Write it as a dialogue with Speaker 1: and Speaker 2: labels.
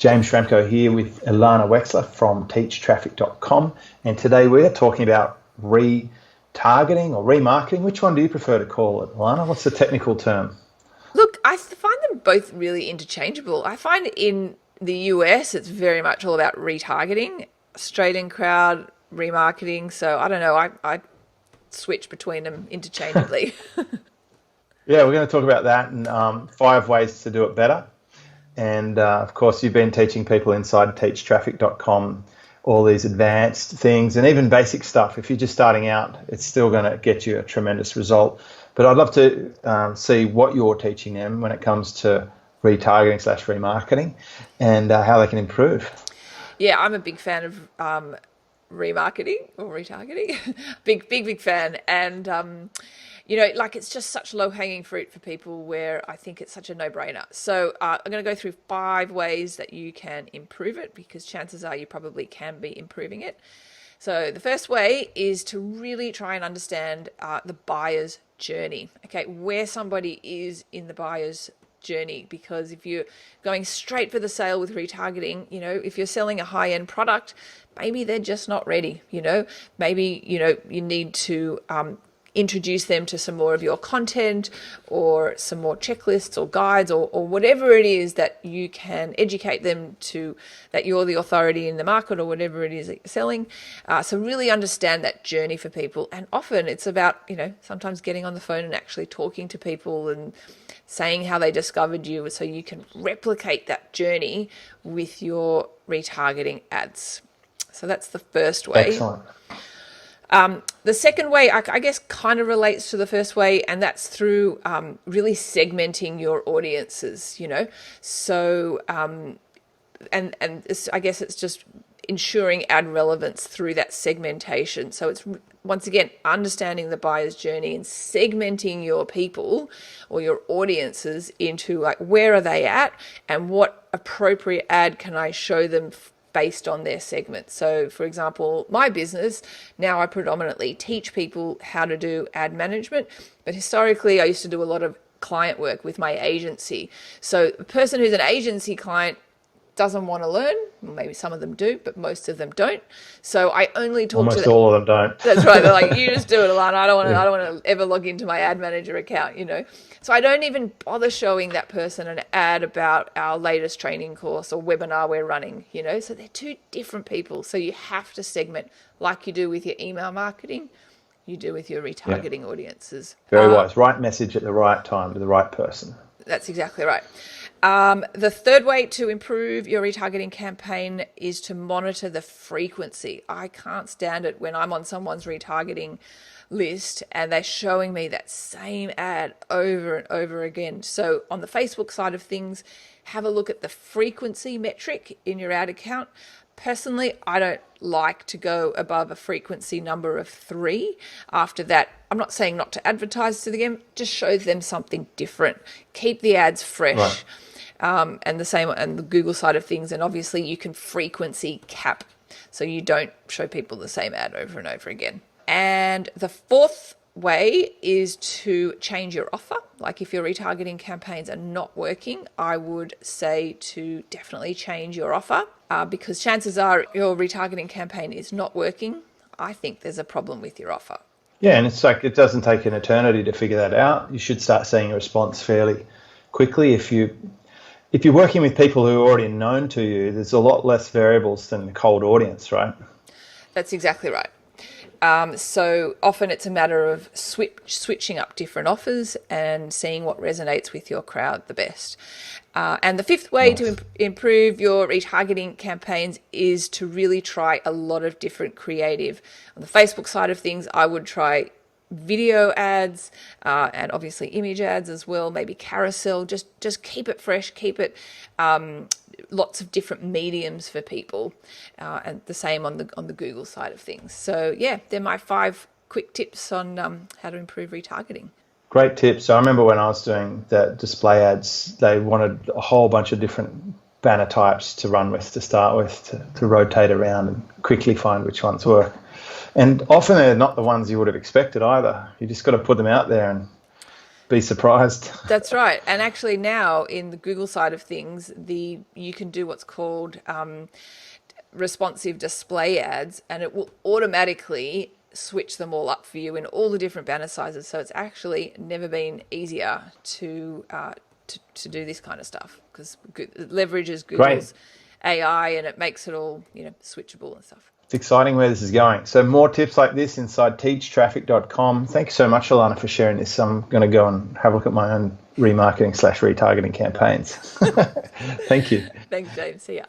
Speaker 1: James Schramko here with Ilana Wexler from teachtraffic.com, and today we're talking about retargeting or remarketing. Which one do you prefer to call it, Ilana? What's the technical term?
Speaker 2: Look, I find them both really interchangeable. I find in the US it's very much all about retargeting, Australian crowd, remarketing. So I don't know, I switch between them interchangeably.
Speaker 1: Yeah, we're going to talk about that and 5 ways to do it better. And of course, you've been teaching people inside teachtraffic.com all these advanced things and even basic stuff. If you're just starting out, it's still going to get you a tremendous result. But I'd love to see what you're teaching them when it comes to retargeting/remarketing and how they can improve.
Speaker 2: Yeah, I'm a big fan of remarketing or retargeting. big fan. And like it's just such low-hanging fruit for people where I think it's such a no-brainer. So I'm going to go through 5 ways that you can improve it, because chances are you probably can be improving it. So the first way is to really try and understand the buyer's journey, okay, where somebody is in the buyer's journey. Because if you're going straight for the sale with retargeting, if you're selling a high-end product, maybe they're just not ready, maybe, you need to introduce them to some more of your content or some more checklists or guides or whatever it is that you can educate them to, that you're the authority in the market or whatever it is that you're selling. So really understand that journey for people. And often it's about, sometimes getting on the phone and actually talking to people and saying how they discovered you, so you can replicate that journey with your retargeting ads. So that's the first way.
Speaker 1: Excellent.
Speaker 2: The second way, I guess, kind of relates to the first way, and that's through really segmenting your audiences, So, and I guess it's just ensuring ad relevance through that segmentation. So it's, once again, understanding the buyer's journey and segmenting your people or your audiences into, like, where are they at and what appropriate ad can I show them based on their segment. So for example, my business, now I predominantly teach people how to do ad management, but historically I used to do a lot of client work with my agency. So a person who's an agency client doesn't want to learn. Maybe some of them do, but most of them don't. So I only talk
Speaker 1: Almost
Speaker 2: to them.
Speaker 1: all of them don't.
Speaker 2: That's right. They're like, you just do it, Alana. I don't want to ever log into my ad manager account, So I don't even bother showing that person an ad about our latest training course or webinar we're running, So they're 2 different people. So you have to segment, like you do with your email marketing, you do with your retargeting audiences.
Speaker 1: Very wise. Right message at the right time to the right person.
Speaker 2: That's exactly right. The third way to improve your retargeting campaign is to monitor the frequency. I can't stand it when I'm on someone's retargeting list and they're showing me that same ad over and over again. So on the Facebook side of things, have a look at the frequency metric in your ad account. Personally, I don't like to go above a frequency number of 3. After that, I'm not saying not to advertise to them, just show them something different. Keep the ads fresh.
Speaker 1: Right.
Speaker 2: And the same on the Google side of things. And obviously you can frequency cap, so you don't show people the same ad over and over again. And the fourth way is to change your offer. Like if your retargeting campaigns are not working, I would say to definitely change your offer, because chances are your retargeting campaign is not working. I think there's a problem with your offer.
Speaker 1: Yeah, and it's like it doesn't take an eternity to figure that out. You should start seeing a response fairly quickly. If you're working with people who are already known to you, there's a lot less variables than a cold audience, right?
Speaker 2: That's exactly right. So often it's a matter of switching up different offers and seeing what resonates with your crowd the best. And the fifth way to improve your retargeting campaigns is to really try a lot of different creative. On the Facebook side of things, I would try video ads and obviously image ads as well, maybe carousel. Just keep it fresh, keep it lots of different mediums for people, and the same on the Google side of things. So yeah, they're my 5 quick tips on how to improve retargeting.
Speaker 1: Great tips. So I remember when I was doing the display ads, they wanted a whole bunch of different banner types to run with to start with, to rotate around and quickly find which ones work. And often they're not the ones you would have expected either. You just got to put them out there and be surprised.
Speaker 2: That's right. And actually now in the Google side of things, you can do what's called responsive display ads, and it will automatically switch them all up for you in all the different banner sizes. So it's actually never been easier to do this kind of stuff, because it leverages Google's AI and it makes it all, switchable and stuff.
Speaker 1: It's exciting where this is going. So more tips like this inside teachtraffic.com. Thank you so much, Alana, for sharing this. I'm going to go and have a look at my own remarketing/retargeting campaigns. Thank you.
Speaker 2: Thanks, James. See ya.